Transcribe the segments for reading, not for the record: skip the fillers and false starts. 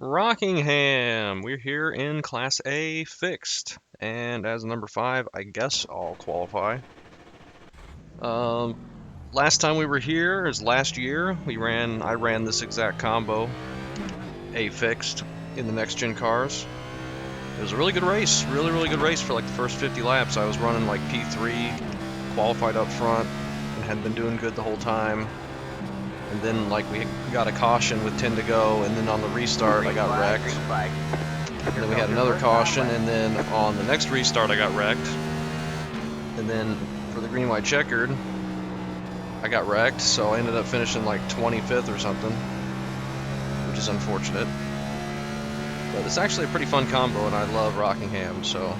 Rockingham. We're here in Class A fixed, and as number 5, I guess I'll qualify. Um, Last time we were here is last year. I ran this exact combo, A fixed, in the next gen cars. It was a really good race, really good race for like the first 50 laps. I was running like P3, qualified up front, and had been doing good the whole time. And then like we got a caution with 10 to go, and then on the restart I got wrecked. And then we had another caution, and then on the next restart I got wrecked. And then for the green white checkered, I got wrecked, so I ended up finishing like 25th or something, which is unfortunate. But it's actually a pretty fun combo, and I love Rockingham, so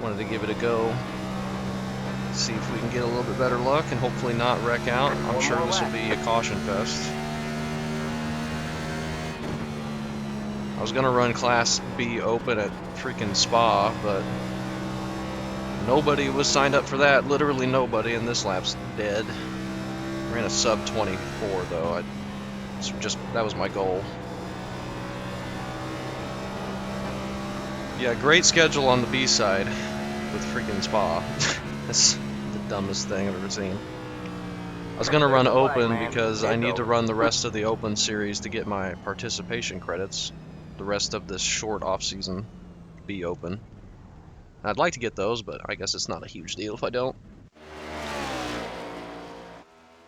wanted to give it a go. See if we can get a little bit better luck and hopefully not wreck out. I'm sure this will be a caution fest. I was gonna run Class B Open at freaking Spa, but nobody was signed up for that. Literally nobody, and this lap's dead. Ran a sub 24 though. That was my goal. Yeah, great schedule on the B side with freaking Spa. That's the dumbest thing I've ever seen. I was gonna run Open because I need to run the rest of the Open series to get my participation credits. The rest of this short off-season B Open. I'd like to get those, but I guess it's not a huge deal if I don't.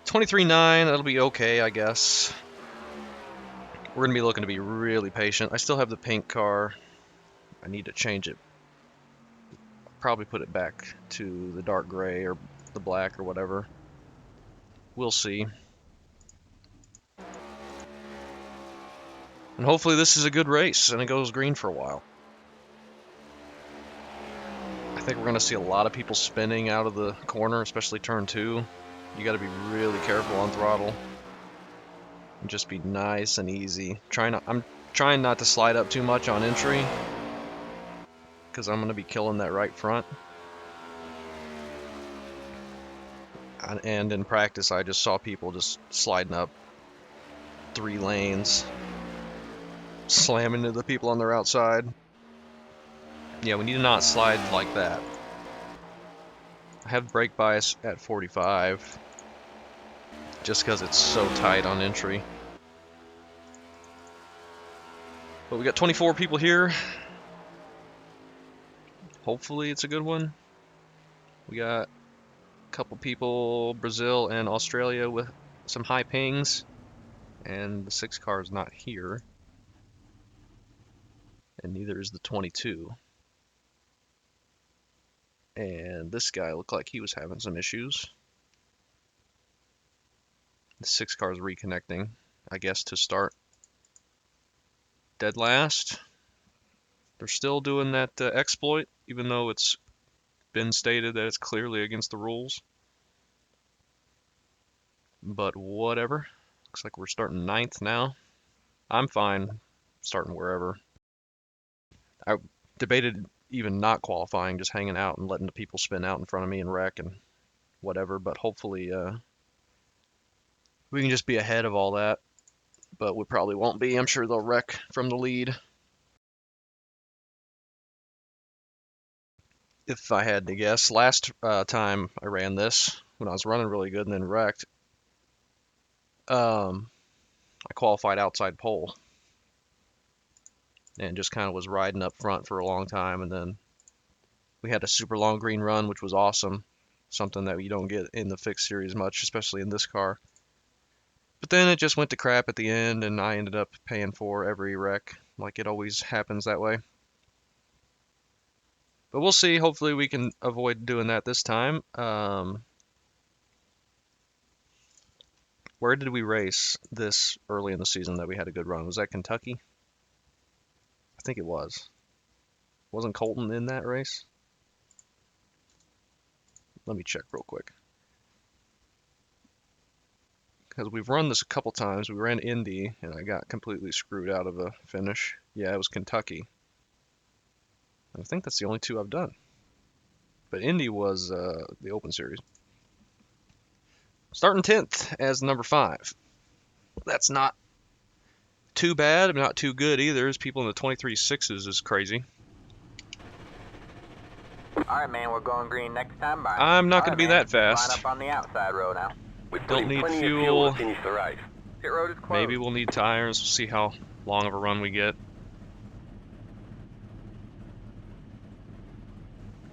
23.9, that'll be okay, I guess. We're gonna be looking to be really patient. I still have the pink car. I need to change it. Probably put it back to the dark gray or the black or whatever. We'll see. And hopefully this is a good race and it goes green for a while. I think we're going to see a lot of people spinning out of the corner, especially turn 2. You got to be really careful on throttle. And just be nice and easy. I'm trying not to slide up too much on entry, because I'm going to be killing that right front. And in practice, I just saw people just sliding up 3 lanes, slamming into the people on their outside. Yeah, we need to not slide like that. I have brake bias at 45, just because it's so tight on entry. But we got 24 people here. Hopefully it's a good one. We got a couple people, Brazil and Australia, with some high pings. And the 6 car is not here. And neither is the 22. And this guy looked like he was having some issues. The 6 car is reconnecting, I guess, to start dead last. They're still doing that exploit, even though it's been stated that it's clearly against the rules. But whatever. Looks like we're starting 9th now. I'm fine starting wherever. I debated even not qualifying, just hanging out and letting the people spin out in front of me and wreck and whatever, but hopefully we can just be ahead of all that. But we probably won't be. I'm sure they'll wreck from the lead. If I had to guess, last time I ran this, when I was running really good and then wrecked, I qualified outside pole and just kind of was riding up front for a long time, and then we had a super long green run, which was awesome, something that you don't get in the fixed series much, especially in this car. But then it just went to crap at the end, and I ended up paying for every wreck, like it always happens that way. But we'll see. Hopefully we can avoid doing that this time. Where did we race this early in the season that we had a good run? Was that Kentucky? I think it was. Wasn't Colton in that race? Let me check real quick. Because we've run this a couple times. We ran Indy, and I got completely screwed out of a finish. Yeah, it was Kentucky. I think that's the only 2 I've done. But Indy was the Open Series. Starting 10th as number 5. That's not too bad, but not too good either. There's people in the 23.6s is crazy. Alright, man, we're going green next time. Bye. I'm not going to be man. that fast. Line up on the outside row now. Don't need fuel. To finish the race. Pit road is closed. Maybe we'll need tires. We'll see how long of a run we get.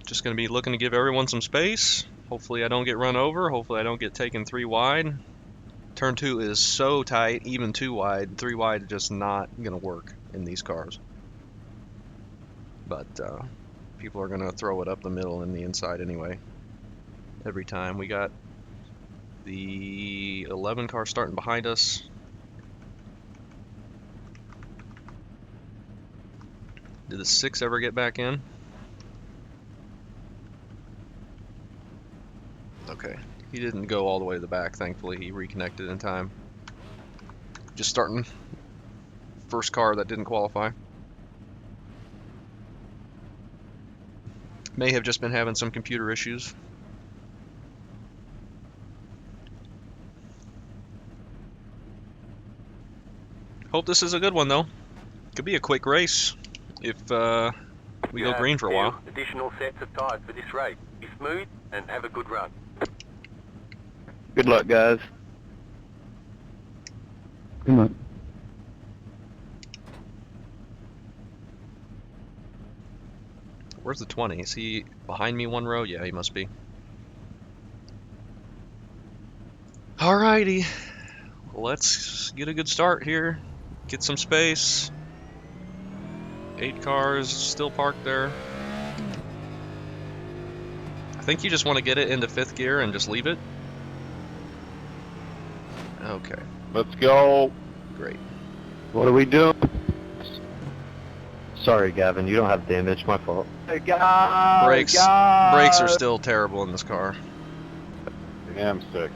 Just going to be looking to give everyone some space. Hopefully I don't get run over. Hopefully I don't get taken 3 wide. Turn 2 is so tight, even 2 wide. 3 wide is just not going to work in these cars. But people are going to throw it up the middle and the inside anyway. Every time. We got the 11 car starting behind us. Did the 6 ever get back in? Okay. He didn't go all the way to the back, thankfully. He reconnected in time. Just starting. First car that didn't qualify. May have just been having some computer issues. Hope this is a good one, though. Could be a quick race if we go green for a while. Additional sets of tires for this race. Be smooth and have a good run. Good luck, guys. Come on. Where's the 20? Is he behind me one row? Yeah, he must be. Alrighty. Let's get a good start here. Get some space. 8 cars still parked there. I think you just want to get it into 5th gear and just leave it. Okay. Let's go. Great. What are we doing? Sorry, Gavin. You don't have damage. My fault. Hey, guys, Brakes are still terrible in this car. Yeah, I'm 6.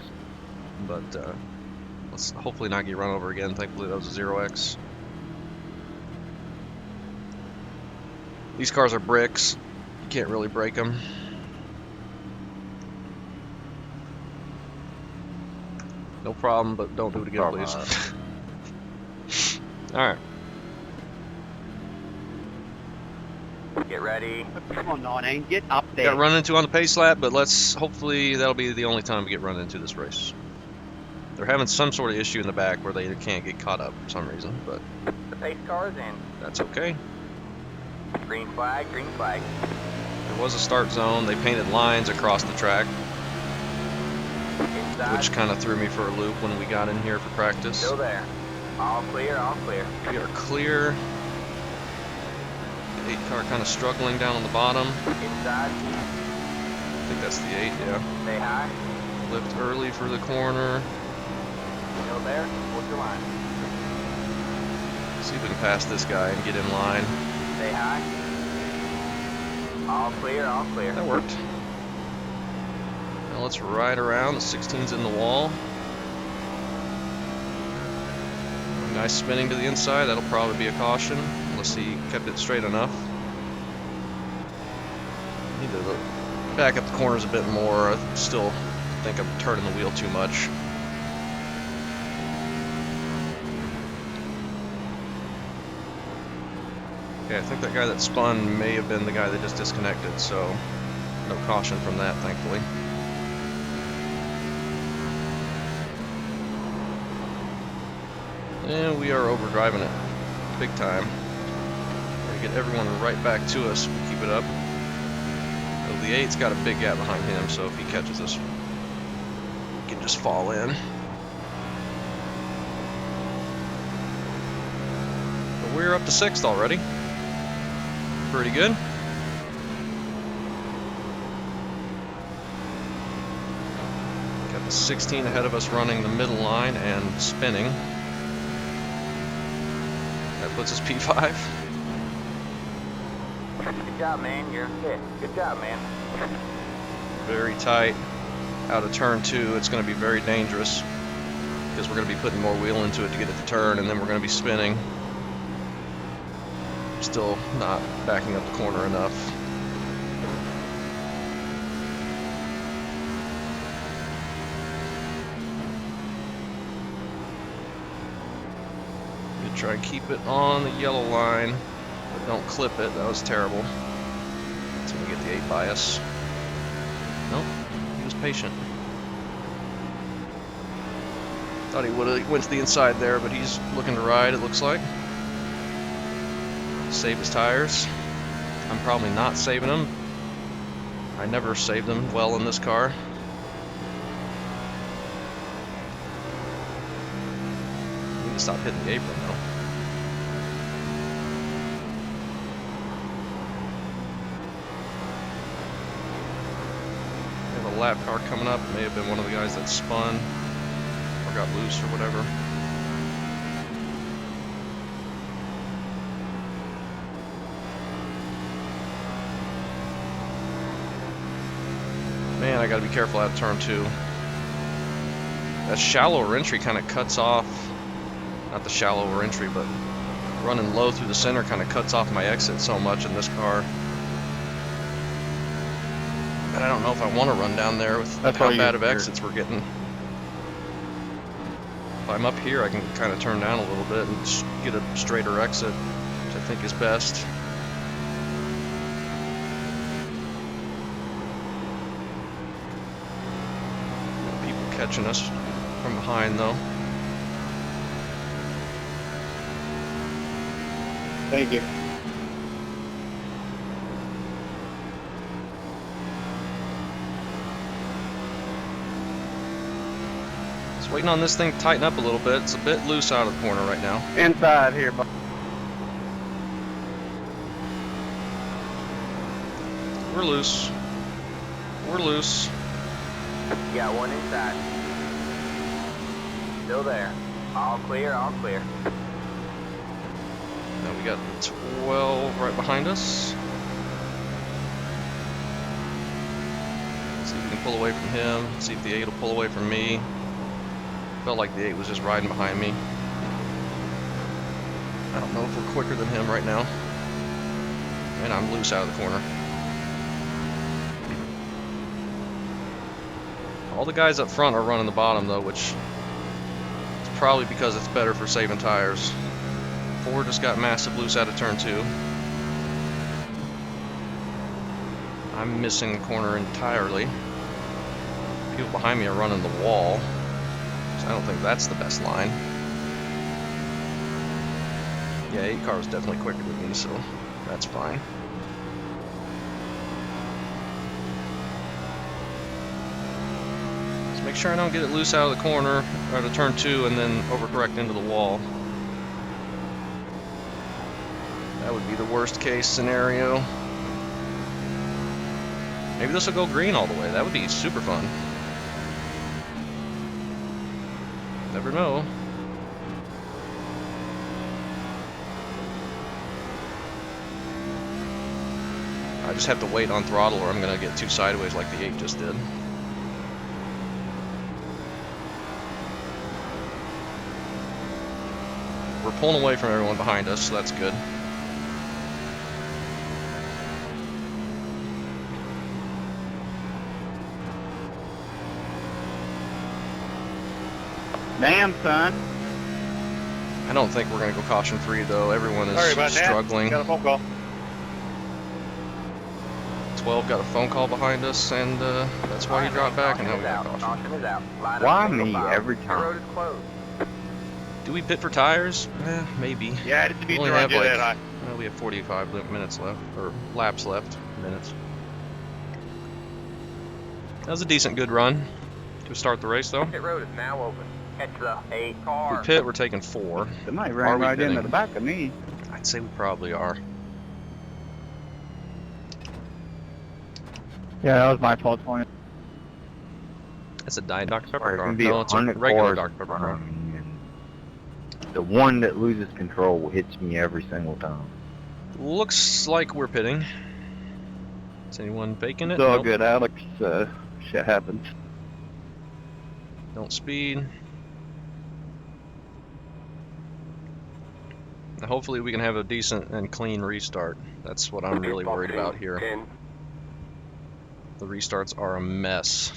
But let's hopefully not get run over again. Thankfully that was a 0x. These cars are bricks. You can't really break them. No problem, but don't do it again, please. Alright. Get ready. Come on, 19. Get up there. Got run into on the pace lap, but hopefully that'll be the only time we get run into this race. They're having some sort of issue in the back where they can't get caught up for some reason, but The pace car is in. that's okay. Green flag, green flag. There was a start zone. They painted lines across the track, Inside. which kind of threw me for a loop when we got in here for practice. Still there. All clear, all clear. We are clear. 8 car kind of struggling down on the bottom. Inside. I think that's the 8, yeah. Stay high. Flipped early for the corner. Still there. Hold your line. See if we can pass this guy and get in line. Stay high. All clear, all clear. That worked. Now let's ride around. The 16's in the wall. Nice spinning to the inside. That'll probably be a caution, unless he kept it straight enough. Need to back up the corners a bit more. I still think I'm turning the wheel too much. Okay, I think that guy that spun may have been the guy that just disconnected, so no caution from that, thankfully. And we are overdriving it big time. Gotta get everyone right back to us if we keep it up. So the 8's got a big gap behind him, so if he catches us, he can just fall in. But we're up to 6th already. Pretty good. Got the 16 ahead of us running the middle line and spinning. That puts us P5. Good job, man. You're fit. Good job, man. Very tight. Out of turn 2, it's going to be very dangerous because we're going to be putting more wheel into it to get it to turn, and then we're going to be spinning. Still not backing up the corner enough. Good Try and keep it on the yellow line, but don't clip it. That was terrible. That's when we get the 8 bias. Nope, he was patient. Thought he would have went to the inside there, but he's looking to ride, it looks like. Save his tires. I'm probably not saving them. I never saved them well in this car. I need to stop hitting the apron though. We have a lap car coming up. It may have been one of the guys that spun or got loose or whatever. Man, I gotta be careful out of turn 2. That shallower entry kind of cuts off, not the shallower entry, but running low through the center kind of cuts off my exit so much in this car. And I don't know if I want to run down there with how bad of exits we're getting. If I'm up here, I can kind of turn down a little bit and just get a straighter exit, which I think is best. Catching us from behind though. Thank you. Just waiting on this thing to tighten up a little bit. It's a bit loose out of the corner right now. Inside here, bud. We're loose. We're loose. Got one inside. Still there. All clear, all clear. Now we got the 12 right behind us. See if we can pull away from him. See if the 8 will pull away from me. Felt like the 8 was just riding behind me. I don't know if we're quicker than him right now. And I'm loose out of the corner. All the guys up front are running the bottom though, which is probably because it's better for saving tires. 4 just got massive loose out of turn 2. I'm missing the corner entirely. People behind me are running the wall, so I don't think that's the best line. Yeah, 8 car was definitely quicker than me, so that's fine. Make sure I don't get it loose out of the corner out of turn 2 and then overcorrect into the wall. That would be the worst case scenario. Maybe this will go green all the way. That would be super fun. Never know. I just have to wait on throttle or I'm going to get too sideways like the 8 just did. We're pulling away from everyone behind us, so that's good. Damn, son. I don't think we're going to go caution free though. Everyone is struggling. Got a phone call. 12 got a phone call behind us, and that's why he dropped back, and now we got caution. Why me every time? Do we pit for tires? Maybe. Yeah, I didn't need We to only have do like, that. well, we have 45 minutes left, or laps left, minutes. That was a decent, good run to start the race, though. Pit road is now open. Catch the 8 If car. we pit, we're taking 4. They might Are ran we right into pitting? the back of me. I'd say we probably are. Yeah, that was my fault, Tony. It's a Diet Dr. Pepper Or it car. can be No, it's a 100 regular cars Dr. Pepper in front car. of me, and the one that loses control hits me every single time. Looks like we're pitting. Is anyone faking it? It's all Nope. good, Alex. Shit happens. Don't speed. Now hopefully we can have a decent and clean restart. That's what I'm really worried about here. 10, The restarts are a mess.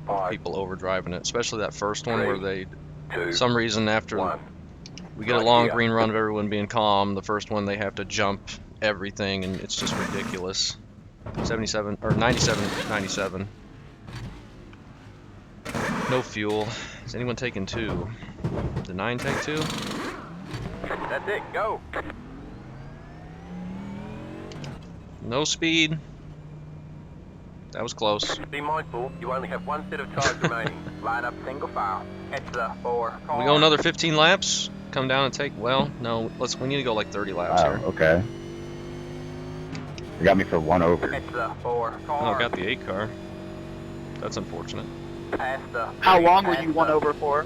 5, People overdriving it, especially that first one where they, 2, some reason after 1. We get a Right long here. green run of everyone being calm. The first one they have to jump everything, and it's just ridiculous. 77 or 97, 97. No fuel. Is anyone taking two? Did 9 take two? That's it, go. No speed. That was close. Be mindful, you only have one set of tires remaining. Line up single file. It's the 4 car. We go another 15 laps. Come down and take. Well, no. We need to go like 30 laps Wow, here. okay. You got me for 1 over. It's the 4 Oh, car. got the 8 car. That's unfortunate. Past the How 3, long were past you 1 the- over for?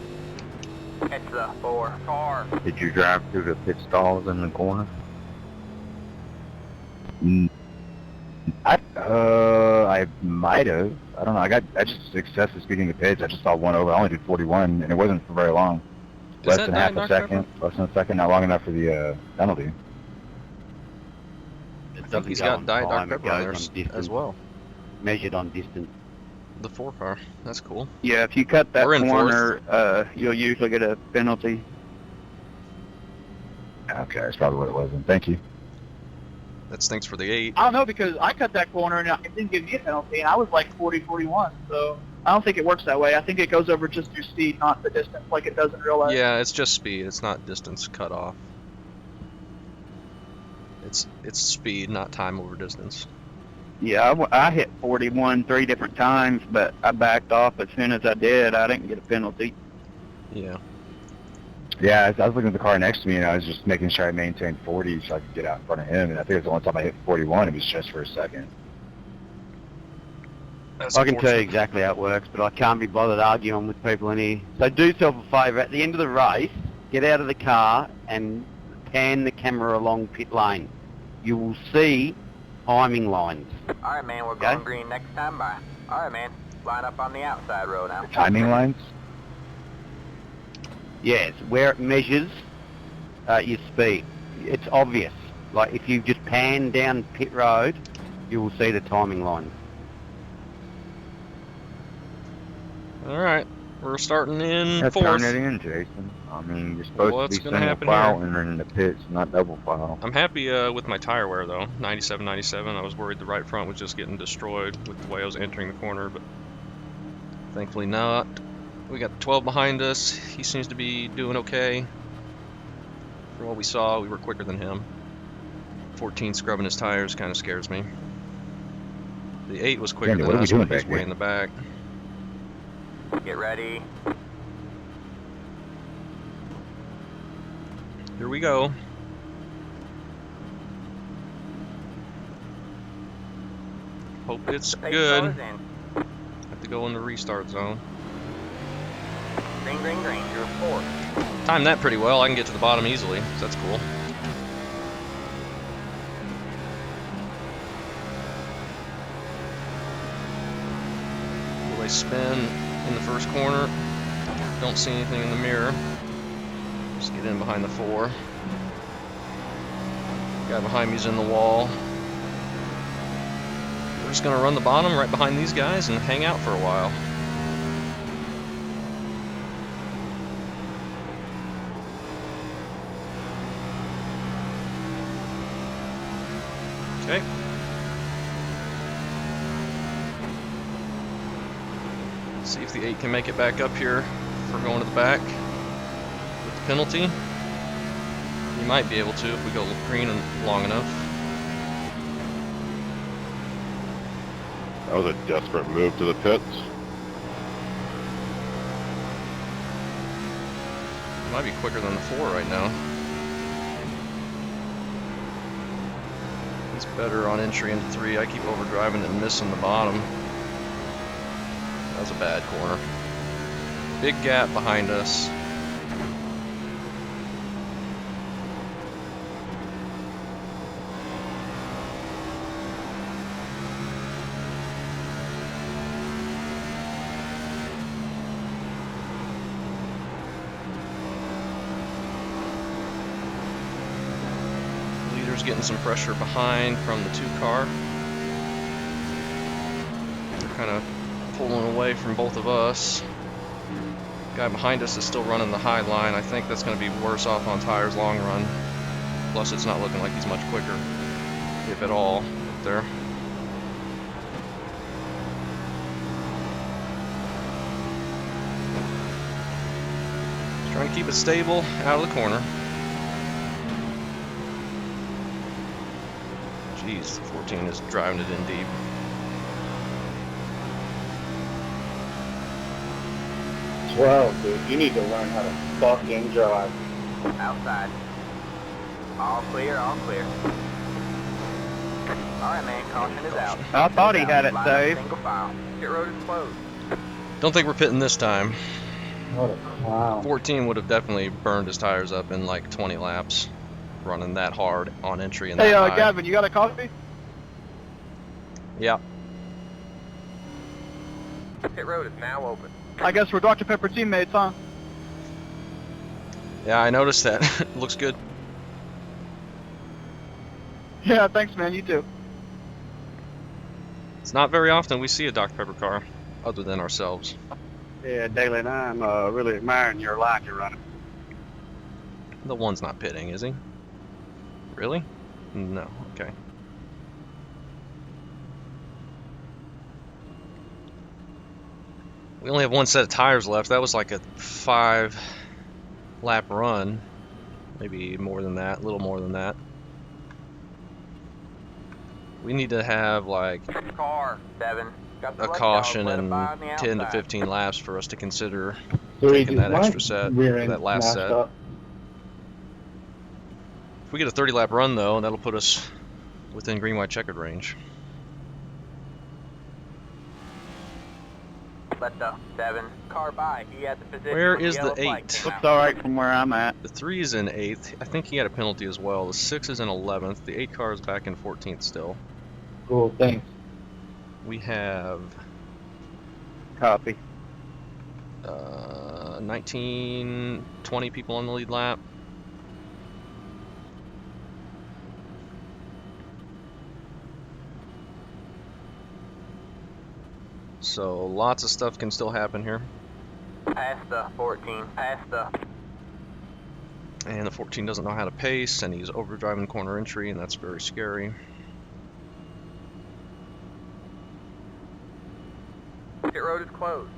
It's the 4 car. Did you drive through the pit stalls in the corner? Mm, I might have. I don't know. I just excessive speeding the pits. I just saw 1 over. I only did 41, and it wasn't for very long. Is Less that than half a Knock second. Less than a second. Not long enough for the penalty. It I think doesn't he's go got on Diet Dr. time, it Pepper on there goes on distance, as well. measured on distance. The 4 car. That's cool. Yeah, if you cut that We're in corner, you'll usually get a penalty. Okay, that's probably what it was. Then. Thank you. That stinks for the 8. I don't know, because I cut that corner and it didn't give me a penalty, and I was like 40, 41, so I don't think it works that way. I think it goes over just your speed, not the distance like it does in real life. Yeah, it's just speed. It's not distance cut off. It's speed, not time over distance. Yeah, I hit 41 3 different times, but I backed off as soon as I did. I didn't get a penalty. Yeah. Yeah, I was looking at the car next to me, and I was just making sure I maintained 40 so I could get out in front of him. And I think it was the only time I hit 41. It was just for a second. That's I can tell you unfortunate. exactly how it works, but I can't be bothered arguing with people in here. So do yourself a favour, at the end of the race, get out of the car and pan the camera along pit lane. You will see timing lines. Alright, man, we're Okay. going green next time by. Alright, man, line up on the outside row now. Timing lines? Yes, where it measures your speed. It's obvious. Like if you just pan down pit road, you will see the timing lines. Alright. We're starting in Yeah, 4th. turn it in, Jason. I mean, you're supposed What's to be gonna single happen file here? and then in the pits, not double file. I'm happy with my tire wear though. 97, 97. I was worried the right front was just getting destroyed with the way I was entering the corner, but thankfully not. We got 12 behind us. He seems to be doing okay. For what we saw, we were quicker than him. 14 scrubbing his tires kind of scares me. The 8 was quicker Andy, than what are we us, doing but he's back way here? in the back. Get ready. Here we go. Hope it's Take good. cars in. Have to go in the restart zone. Green, green, green, you're 4th. Timed that pretty well. I can get to the bottom easily, so that's cool. Will they spin in the first corner? Don't see anything in the mirror. Just get in behind the 4. Guy behind me's in the wall. We're just gonna run the bottom right behind these guys and hang out for a while. Okay. See if the 8 can make it back up here for going to the back with the penalty. He might be able to if we go green and long enough. That was a desperate move to the pits. Might be quicker than the 4 right now. He's better on entry into 3. I keep overdriving and missing the bottom. That was a bad corner. Big gap behind us. Leader's getting some pressure behind from the 2 car. They're kind of pulling away from both of us. Guy behind us is still running the high line. I think that's going to be worse off on tires long run. Plus, it's not looking like he's much quicker, if at all, up there. Just trying to keep it stable out of the corner. Jeez, the 14 is driving it in deep. Well, dude, you need to learn how to fucking drive. Outside. All clear, all clear. Alright, man, caution is out. I thought he had it Line up saved. single file. Pit road is closed. Don't think we're pitting this time. What a clown. 14 would have definitely burned his tires up in like 20 laps, running that hard on entry and Hey, that high. Gavin, you got a coffee? Yeah. Pit road is now open. I guess we're Dr. Pepper teammates, huh? Yeah, I noticed that. Looks good. Yeah, thanks, man. You too. It's not very often we see a Dr. Pepper car, other than ourselves. Yeah, Daly, and I'm really admiring your life you're running. The one's not pitting, is he? Really? No, okay. We only have one set of tires left. That was like a 5-lap run. Maybe more than that, a little more than that. We need to have like Car 7. Got the a left caution dog, let it and by on the 10 to outside. 15 laps for us to consider So taking that extra set, rear end that last smashed set. up. If we get a 30-lap run though, that'll put us within green, white, checkered range. Let the 7 car by. He had the position. Where when is the yellow flag 8? came Looks out. alright from where I'm at. The 3 is in 8th. I think he had a penalty as well. The 6 is in 11th. The 8 car is back in 14th still. Cool, thanks. We have Copy. 19, 20 people on the lead lap. So lots of stuff can still happen here. Past the 14. Past the. And the 14 doesn't know how to pace, and he's overdriving corner entry, and that's very scary. Pit road is closed.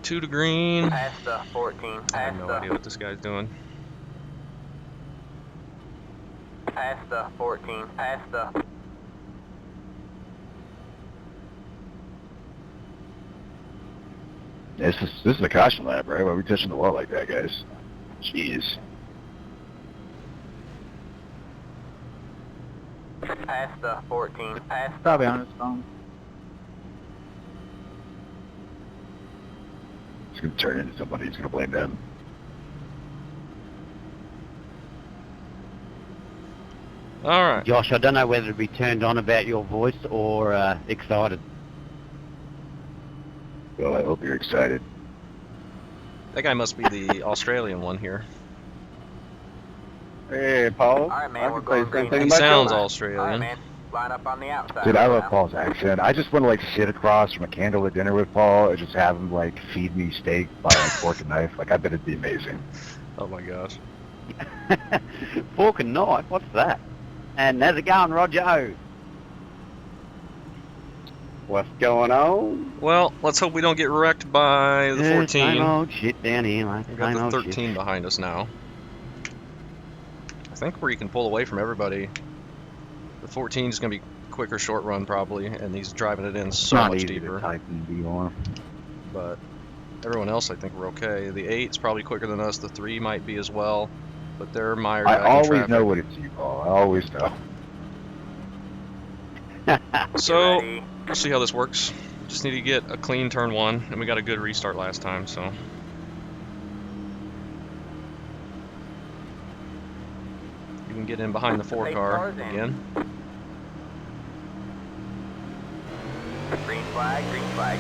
Two to green. Past the 14. I have Past no the. idea what this guy's doing. Past the 14. Past the. This is a caution lap, right? Why are we touching the wall like that, guys? Jeez. Past the 14. Past the. Probably on his phone. It's gonna turn into somebody who's gonna blame them. Alright. Josh, I don't know whether to be turned on about your voice or excited. Well, I hope you're excited. That guy must be the Australian one here. Hey, Paul. Alright, man, I we're can say going the green. same thing He about sounds you. Australian. Alright, man. Line up on the outside. Dude, I right love now. Paul's accent. I just want to like sit across from a candle at dinner with Paul and just have him like feed me steak by like fork and knife. Like I bet it'd be amazing. Oh my gosh. Fork and knife, what's that? And how's it going, Roger? What's going on? Well, let's hope we don't get wrecked by the Yeah, 14. Same old shit down here, mate. We've got Same the old 13 shit. behind us now. I think where you can pull away from everybody. The 14 is going to be quicker short run probably, and he's driving it in so Not much easy deeper. to type in VR. But everyone else, I think we're okay. The 8's probably quicker than us. The 3 might be as well, but they're mired I back in always traffic. know what it's you, Paul. I always know. So Ready. we'll see how this works. Just need to get a clean turn 1, and we got a good restart last time, so. You can get in behind the 4 car again. Green flag, green flag.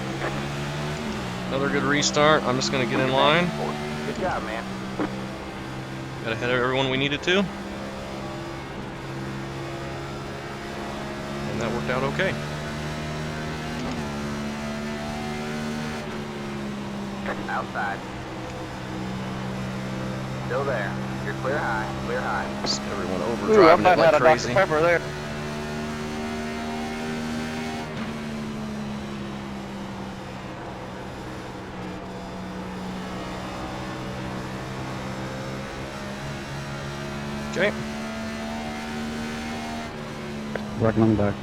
Another good restart. I'm just gonna get in line. Good job, man. Got ahead of everyone we needed to. And that worked out okay. Outside. Still there. You're clear high. Clear high. Just everyone Ooh, I overdriving might it like have a Dr. crazy. Pepper there. Okay. Rockingham back.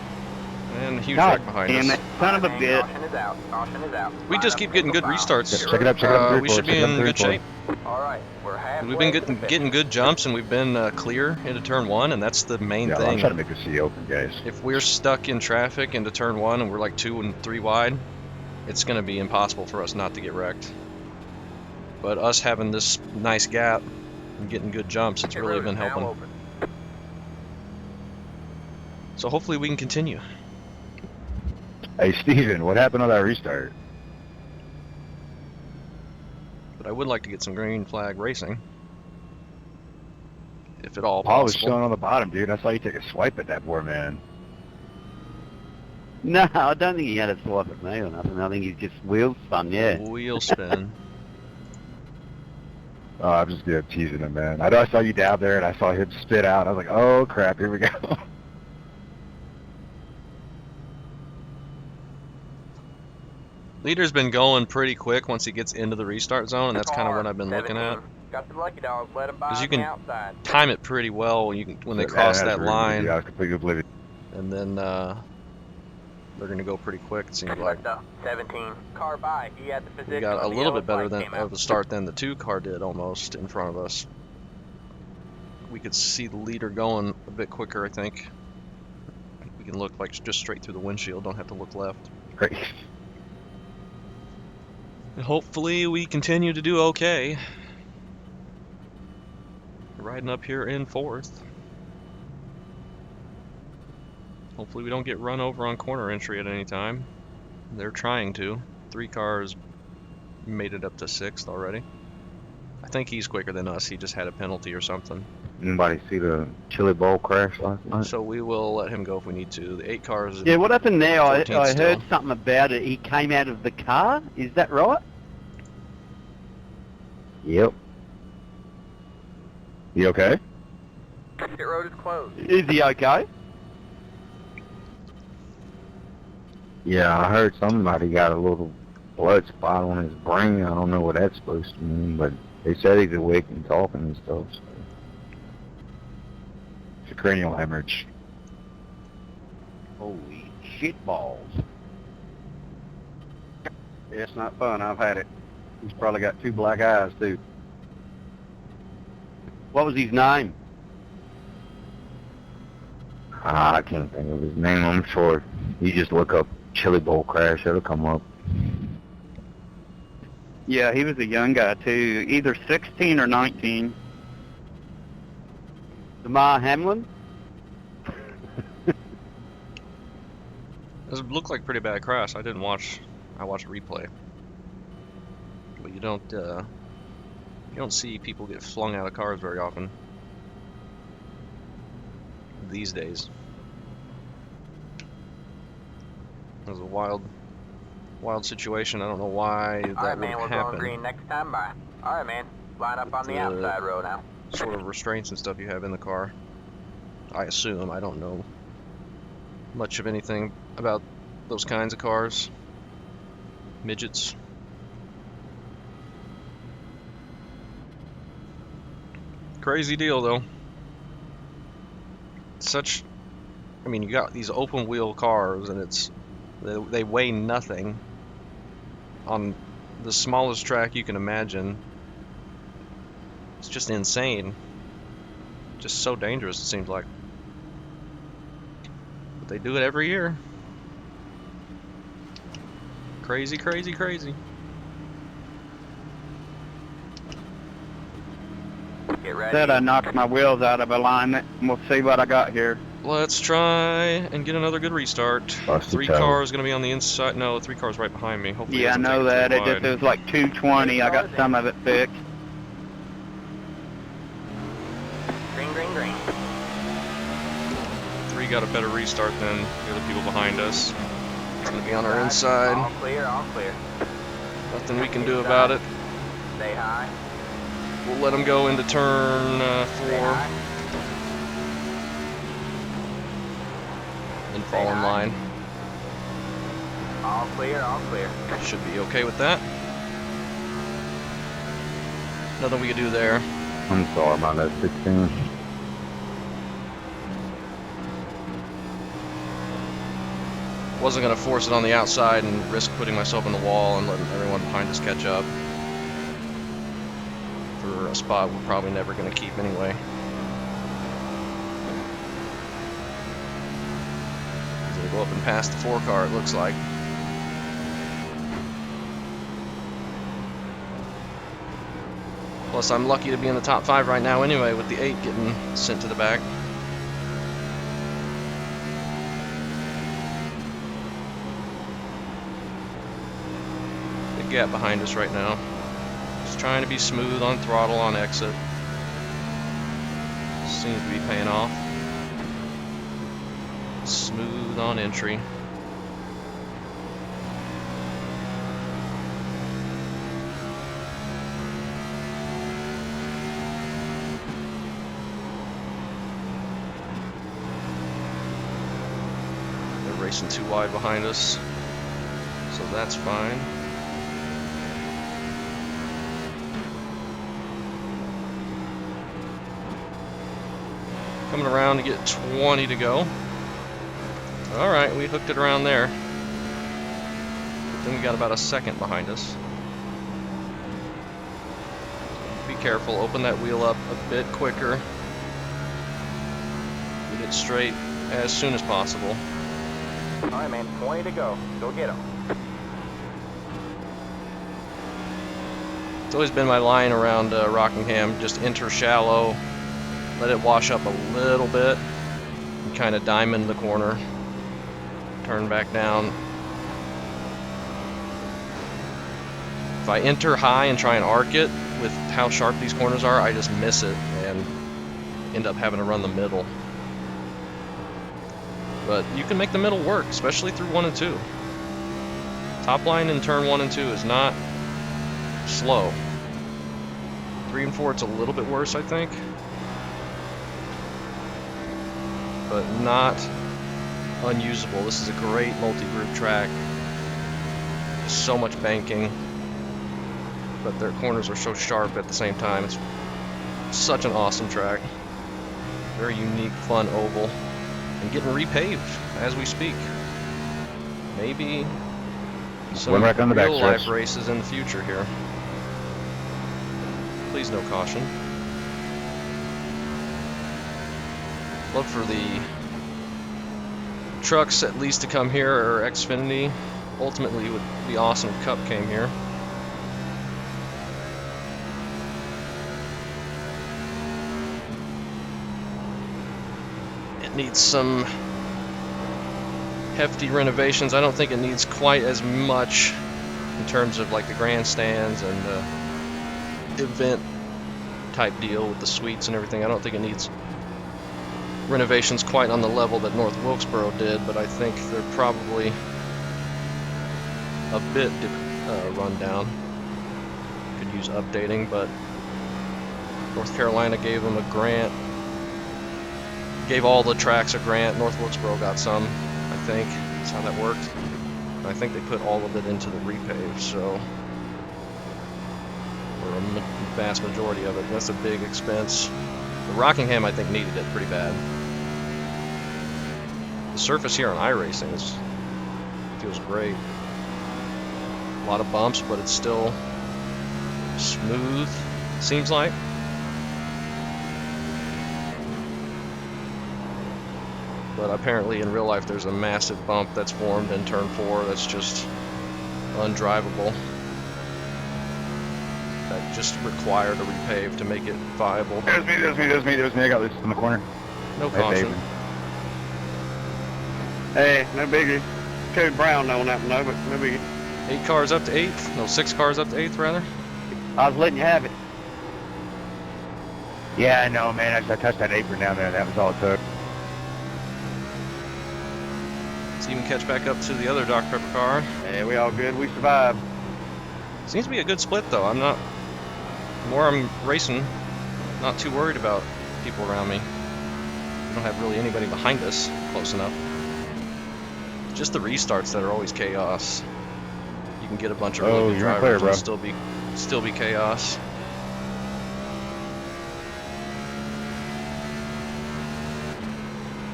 And a huge God wreck behind damn us. it. Son of a Caution bitch. is out. Caution is out. We just keep getting good restarts. Check it up, check it up. We should be in good shape. All right, we're halfway. We've been to the getting good jumps, and we've been clear into turn 1, and that's the main Yeah, I'm thing. trying to make the sea open, guys. If we're stuck in traffic into turn 1 and we're like 2 and 3 wide, it's going to be impossible for us not to get wrecked. But us having this nice gap and getting good jumps, it's really been helping. So hopefully we can continue. Hey, Steven, what happened on that restart? But I would like to get some green flag racing, if at all Paul was possible. showing on the bottom, dude. I saw you take a swipe at that poor man. No, I don't think he had a swipe at me or nothing. I think he's just wheel spun, yeah. Wheel spin. Oh, I'm just teasing him, man. I know I saw you down there, and I saw him spit out. I was like, oh, crap, here we go. Leader's been going pretty quick once he gets into the restart zone, and that's kind of what I've been looking at. Got the lucky dogs. Let them by Because you on the can outside. time it pretty well when they So, cross that's that rude, dude. line, I was completely oblivious. and then they're going to go pretty quick, it seems like. Let the 17 car by. He had the position. We got a when the little yellow bit better flag came out. of a start than the 2 car did, almost, in front of us. We could see the leader going a bit quicker, I think. We can look like just straight through the windshield, don't have to look left. Great. And hopefully we continue to do okay. Riding up here in 4th. Hopefully we don't get run over on corner entry at any time. They're trying to. 3 cars made it up to 6th already. I think he's quicker than us. He just had a penalty or something. Anybody see the Chili Bowl crash last night? So we will let him go if we need to. The 8 cars. Yeah, what happened there? I 14th still. heard something about it. He came out of the car. Is that right? Yep. You okay? Pit road is closed. Is he okay? Yeah, I heard somebody got a little blood spot on his brain. I don't know what that's supposed to mean, but they said he's awake and talking and stuff. So. It's a cranial hemorrhage. Holy shit balls. Yeah, it's not fun. I've had it. He's probably got 2 black eyes, too. What was his name? I can't think of his name. I'm sure you just look up Chili Bowl crash. It'll come up. Yeah, he was a young guy too, either 16 or 19. Damar Hamlin? This looked like a pretty bad crash. I didn't watch. I watched replay. But you don't see people get flung out of cars very often these days. It was a wild situation. I don't know why that All right, would man, we're going happen. green next time by. All right, man. Line up on the outside row now. Sort of restraints and stuff you have in the car. I assume. I don't know much of anything about those kinds of cars. Midgets. Crazy deal, though. I mean, you got these open wheel cars, and they weigh nothing on the smallest track you can imagine. It's just insane. Just so dangerous, it seems like. But they do it every year. Crazy, crazy, crazy. Get ready. Said I knocked my wheels out of alignment. We'll see what I got here. Let's try and get another good restart. Busted 3 toe. cars gonna be on the inside. No, 3 cars right behind me. Hopefully, it Yeah, I doesn't know take it that. 3 It just wide. it was like 220. I got some of it fixed. Green, green, green. 3 got a better restart than the other people behind us. It's gonna be on our inside. All clear, all clear. Nothing we can do about it. Stay high. We'll let them go into turn Stay 4 high. and fall in line. All clear, all clear. Should be okay with that. Nothing we can do there. I'm sorry about that 16. Wasn't gonna force it on the outside and risk putting myself in the wall and letting everyone behind us catch up for a spot we're probably never gonna keep anyway. He's gonna go up and pass the 4 car, it looks like. Plus, I'm lucky to be in the top 5 right now anyway, with the 8 getting sent to the back. Big gap behind us right now. Just trying to be smooth on throttle on exit. Seems to be paying off. Smooth on entry. They're racing too wide behind us, so that's fine. Coming around to get 20 to go. Alright, we hooked it around there. But then we got about a second behind us. Be careful, open that wheel up a bit quicker. Get it straight as soon as possible. All right, man. 20 to go. Go get them. It's always been my line around Rockingham, just enter shallow, let it wash up a little bit, and kind of diamond the corner, turn back down. If I enter high and try and arc it with how sharp these corners are, I just miss it and end up having to run the middle. But you can make the middle work, especially through 1 and 2. Top line in turn 1 and 2 is not slow. 3 and 4, it's a little bit worse, I think. But not unusable. This is a great multi-group track. So much banking, but their corners are so sharp at the same time. It's such an awesome track. Very unique, fun oval. And getting repaved as we speak. Maybe some Went back on the real backstretch. life races in the future here. Please no caution. Love for the trucks at least to come here, or Xfinity. Ultimately, it would be awesome if Cup came here. It needs some hefty renovations. I don't think it needs quite as much in terms of like the grandstands and the event type deal with the suites and everything. I don't think it needs renovations quite on the level that North Wilkesboro did, but I think they're probably a bit run down. Could use updating, but North Carolina gave them a grant. Gave all the tracks a grant. North Wilkesboro got some, I think. That's how that worked. And I think they put all of it into the repave, so, or a vast majority of it. That's a big expense. The Rockingham, I think, needed it pretty bad. The surface here on iRacing feels great. A lot of bumps, but it's still smooth, seems like. But apparently in real life there's a massive bump that's formed in turn 4 that's just undrivable. that just required a repave to make it viable. There's me. I got loose in the corner. No Hey, caution. David. Hey, no biggie. Cody Brown on that one, though, but no biggie. 8 cars up to 8th. No, 6 cars up to 8th, rather. I was letting you have it. Yeah, I know, man. I touched that apron down there. That was all it took. Let's even catch back up to the other Dr. Pepper car. Yeah, we all good. We survived. Seems to be a good split, though. I'm not... The more I'm racing, not too worried about people around me. We don't have really anybody behind us close enough. Just the restarts that are always chaos. You can get a bunch of really good you're not drivers clear, and still be chaos.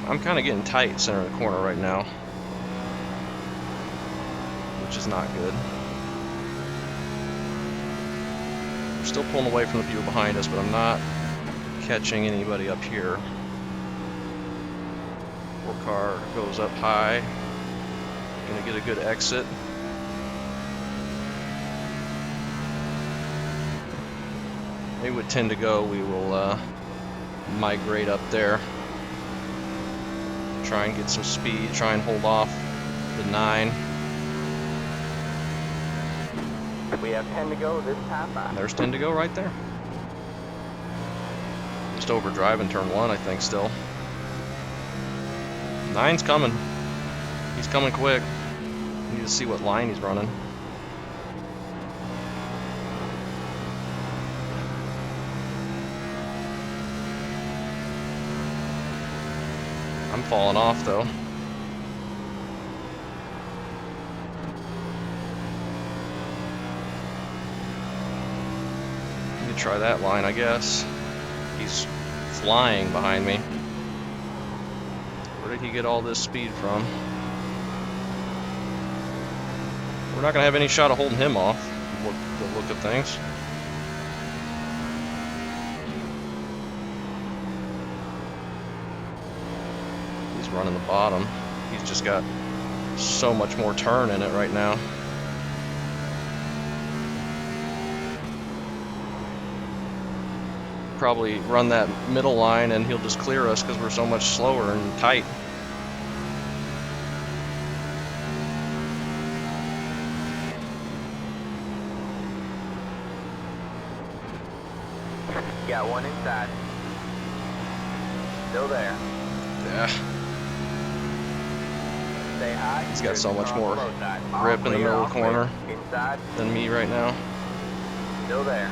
I'm kind of getting tight center of the corner right now, which is not good. We're still pulling away from the people behind us, but I'm not catching anybody up here. 4 car goes up high. Gonna get a good exit. Maybe with 10 to go, we will migrate up there. Try and get some speed, try and hold off the 9. We have 10 to go this time by. There's 10 to go right there. Just overdriving turn 1, I think, still. 9's coming. He's coming quick. Need to see what line he's running. I'm falling off, though. Let me try that line, I guess. He's flying behind me. Where did he get all this speed from? We're not going to have any shot of holding him off, the look of things. He's running the bottom. He's just got so much more turn in it right now. Probably run that middle line and he'll just clear us because we're so much slower and tight. Got one inside. Still there. Yeah, Stay high. he's got so much Car on more the low side. All grip in the clear, middle all of the corner clear. Inside. than me right now. Still there.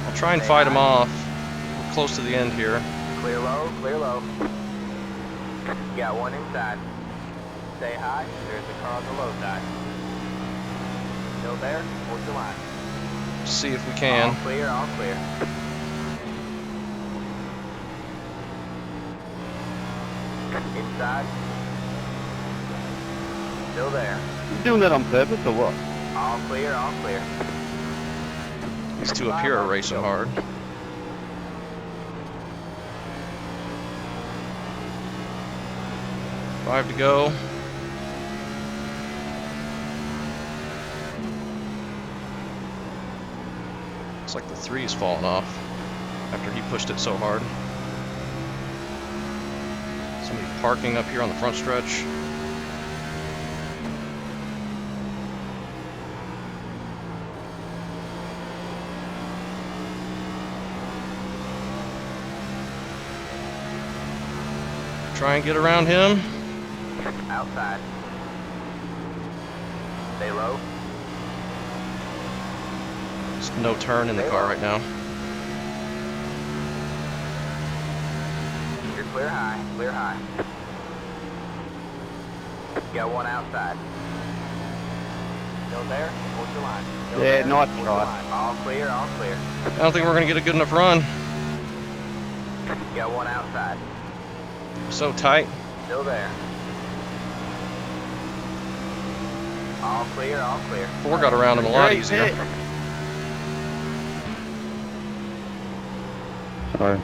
I'll try and fight him off. We're close to the end here. Clear low, clear low. Got one inside. Stay high. There's the car on the low side. Still there. Hold the line. See if we can. All clear, all clear. Inside. Still there. You doing that on purpose or what? All clear, all clear. These two up here are racing hard. Five to go. Looks like the 3's falling off after he pushed it so hard. Somebody parking up here on the front stretch. Try and get around him. Outside. Stay low. There's no turn in the car right now. You're clear high, clear high. Got one outside. Still there? Hold your line. Still Yeah, there? nice Hold your try. line. All clear, all clear. I don't think we're going to get a good enough run. Got one outside. So tight. Still there. All clear, all clear. 4 got around him a lot Great easier. hit. Sorry.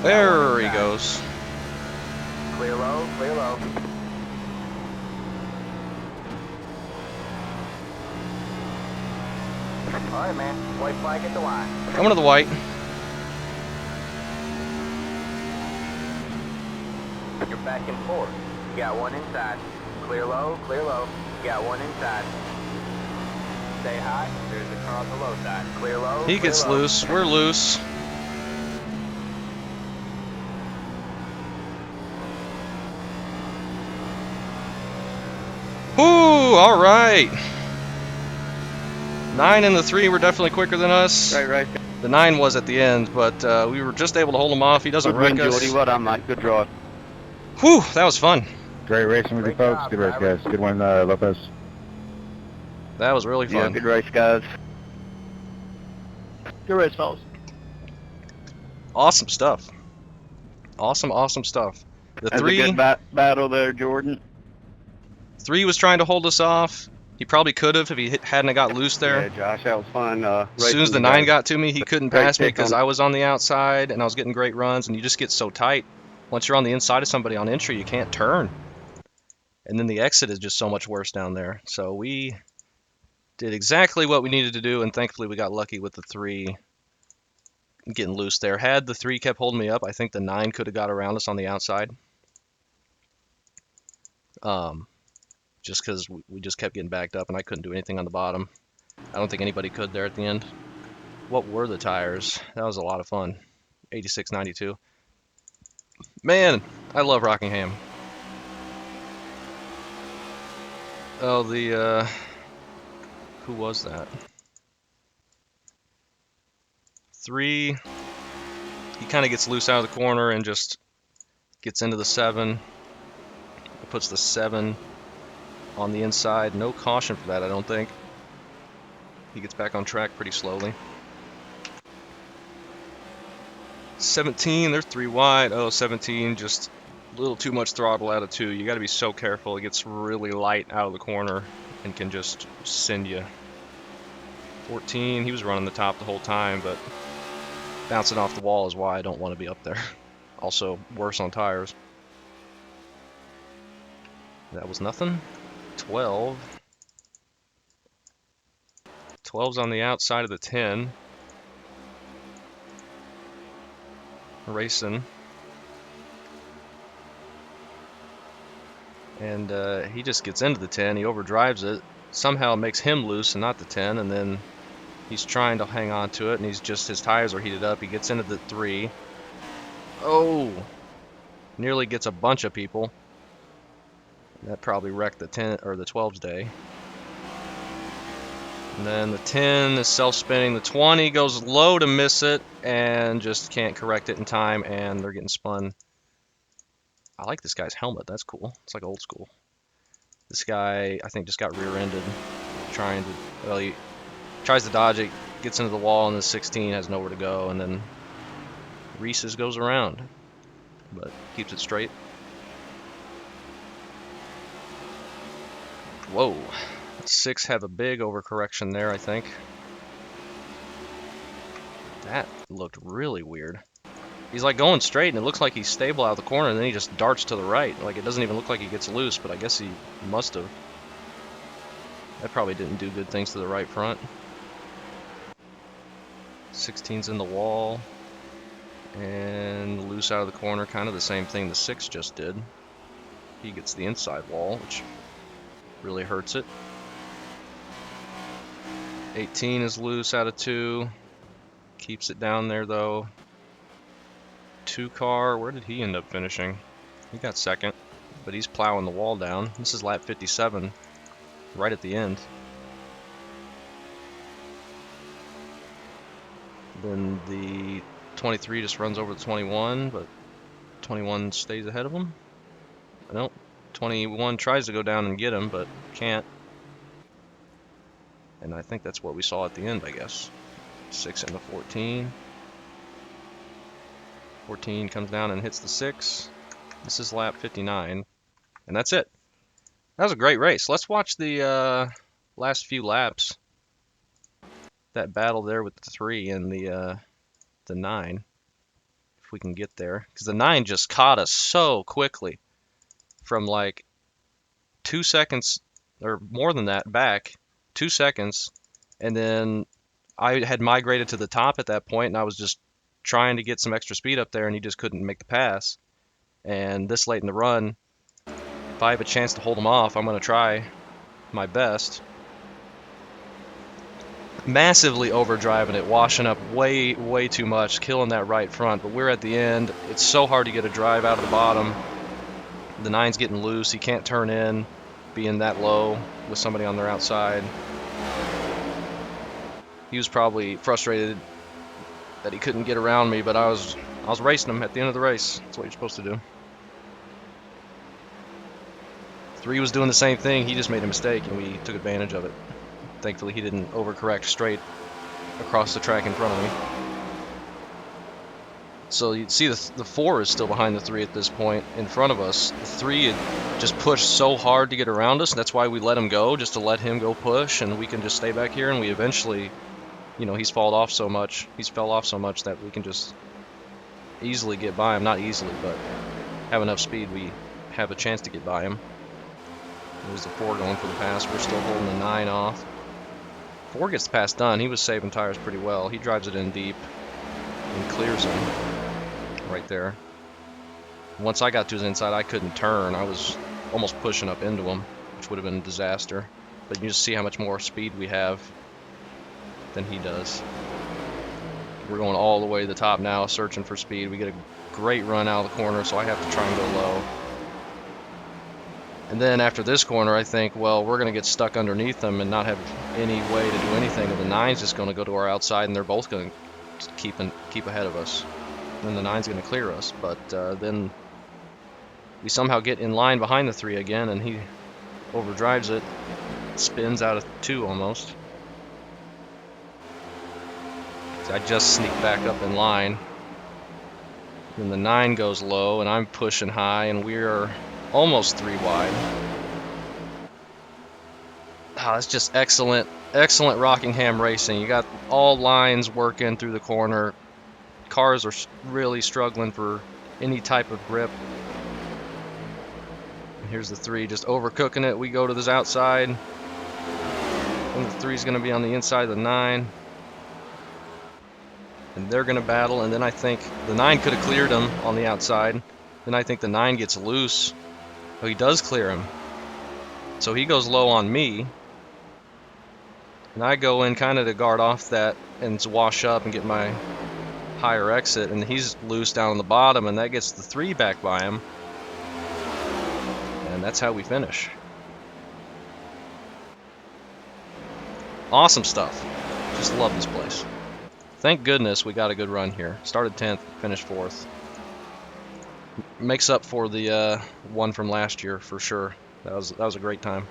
There he goes. Clear Clear low, clear low. Alright, man. White flag at the line. Coming to the white. You're back and forth. You got one inside. Clear low, clear low. You got one inside. Stay high. There's a car on the low side. Clear low. He clear gets low. loose. We're loose. Whoo! All right. 9 and the 3 were definitely quicker than us. Right. The 9 was at the end, but we were just able to hold him off. He doesn't Good win, wreck us. Geordie. Well done, mate. Good drive. Whew, that was fun. Great racing with you Great folks. job, Good race, driver. guys. Good one, Lopez. That was really Yeah, fun. good race, guys. Good race, fellas. Awesome stuff. Awesome stuff. The That's a good battle there, Jordan. 3 was trying to hold us off. He probably could have if he hadn't got loose there. Yeah, Josh, that was fun. As soon as the 9 got to me, he couldn't Great pass me pick because on- I was on the outside and I was getting great runs, and you just get so tight. Once you're on the inside of somebody on entry, you can't turn. And then the exit is just so much worse down there. So we did exactly what we needed to do, and thankfully we got lucky with the 3 getting loose there. Had the 3 kept holding me up, I think the 9 could have got around us on the outside. Just because we just kept getting backed up and I couldn't do anything on the bottom. I don't think anybody could there at the end. What were the tires? That was a lot of fun. 86.92. Man, I love Rockingham. Oh, who was that? 3, he kind of gets loose out of the corner and just gets into the 7. He puts the 7 on the inside. No caution for that, I don't think. He gets back on track pretty slowly. 17, they're 3 wide. Oh, 17, just a little too much throttle out of 2. You got to be so careful. It gets really light out of the corner and can just send you. 14, he was running the top the whole time, but bouncing off the wall is why I don't want to be up there. Also, worse on tires. That was nothing. 12. 12's on the outside of the 10. Racing. And he just gets into the 10. He overdrives it. Somehow it makes him loose and not the 10. And then he's trying to hang on to it. And his tires are heated up. He gets into the 3. Oh! Nearly gets a bunch of people. That probably wrecked the 10 or the 12's day. And then the 10 is self-spinning. The 20 goes low to miss it and just can't correct it in time, and they're getting spun. I like this guy's helmet. That's cool. It's like old school. This guy, I think, just got rear-ended trying to, well, he tries to dodge it, gets into the wall, and the 16 has nowhere to go, and then Reese's goes around, but keeps it straight. Whoa. 6 have a big overcorrection there, I think. That looked really weird. He's like going straight, and it looks like he's stable out of the corner, and then he just darts to the right. Like, it doesn't even look like he gets loose, but I guess he must have. That probably didn't do good things to the right front. 16's in the wall. And loose out of the corner, kind of the same thing the 6 just did. He gets the inside wall, which really hurts it. 18 is loose out of 2. Keeps it down there though. 2 car, where did he end up finishing? He got second, but he's plowing the wall down. This is lap 57, right at the end. Then the 23 just runs over the 21, but 21 stays ahead of him. Nope, 21 tries to go down and get him, but can't. And I think that's what we saw at the end, I guess. 6 into 14. 14 comes down and hits the 6. This is lap 59. And that's it. That was a great race. Let's watch the last few laps. That battle there with the 3 and the 9. If we can get there. Because the 9 just caught us so quickly. from like 2 seconds or more than that back, 2 seconds, and then I had migrated to the top at that point, and I was just trying to get some extra speed up there, and he just couldn't make the pass. And this late in the run, if I have a chance to hold him off, I'm going to try my best. Massively overdriving it, washing up way too much, killing that right front. But we're at the end. It's so hard to get a drive out of the bottom. The 9's getting loose. He can't turn in, being that low with somebody on their outside. He was probably frustrated that he couldn't get around me, but I was racing him at the end of the race. That's what you're supposed to do. 3 was doing the same thing. He just made a mistake, and we took advantage of it. Thankfully, he didn't overcorrect straight across the track in front of me. So you see the 4 is still behind the 3 at this point in front of us. The 3 had just pushed so hard to get around us, and that's why we let him go, just to let him go push, and we can just stay back here, and we eventually, you know, he's fell off so much that we can just easily get by him. Not easily, but have enough speed, we have a chance to get by him. There's the 4 going for the pass. We're still holding the 9 off. 4 gets the pass done. He was saving tires pretty well. He drives it in deep and clears him right there. Once I got to his inside, I couldn't turn. I was almost pushing up into him, which would have been a disaster. But you just see how much more speed we have than he does. We're going all the way to the top now, searching for speed. We get a great run out of the corner, so I have to try and go low. And then after this corner, I think, well, we're going to get stuck underneath them and not have any way to do anything. And the 9's just going to go to our outside, and they're both going to keep ahead of us. And the 9's going to clear us. But then we somehow get in line behind the 3 again, and he overdrives it, spins out of 2 almost. So I just sneak back up in line. Then the 9 goes low, and I'm pushing high, and we're almost 3 wide. That's just excellent Rockingham racing. You got all lines working through the corner. Cars are really struggling for any type of grip. And here's the 3 just overcooking it. We go to this outside, and the 3's going to be on the inside of the 9. And they're going to battle, and then I think the 9 could have cleared him on the outside. Then I think the 9 gets loose. Oh, he does clear him. So he goes low on me. And I go in kind of to guard off that and wash up and get my higher exit. And he's loose down on the bottom, and that gets the 3 back by him. And that's how we finish. Awesome stuff. Just love this place. Thank goodness we got a good run here. Started 10th, finished 4th. Makes up for the one from last year for sure. That was a great time.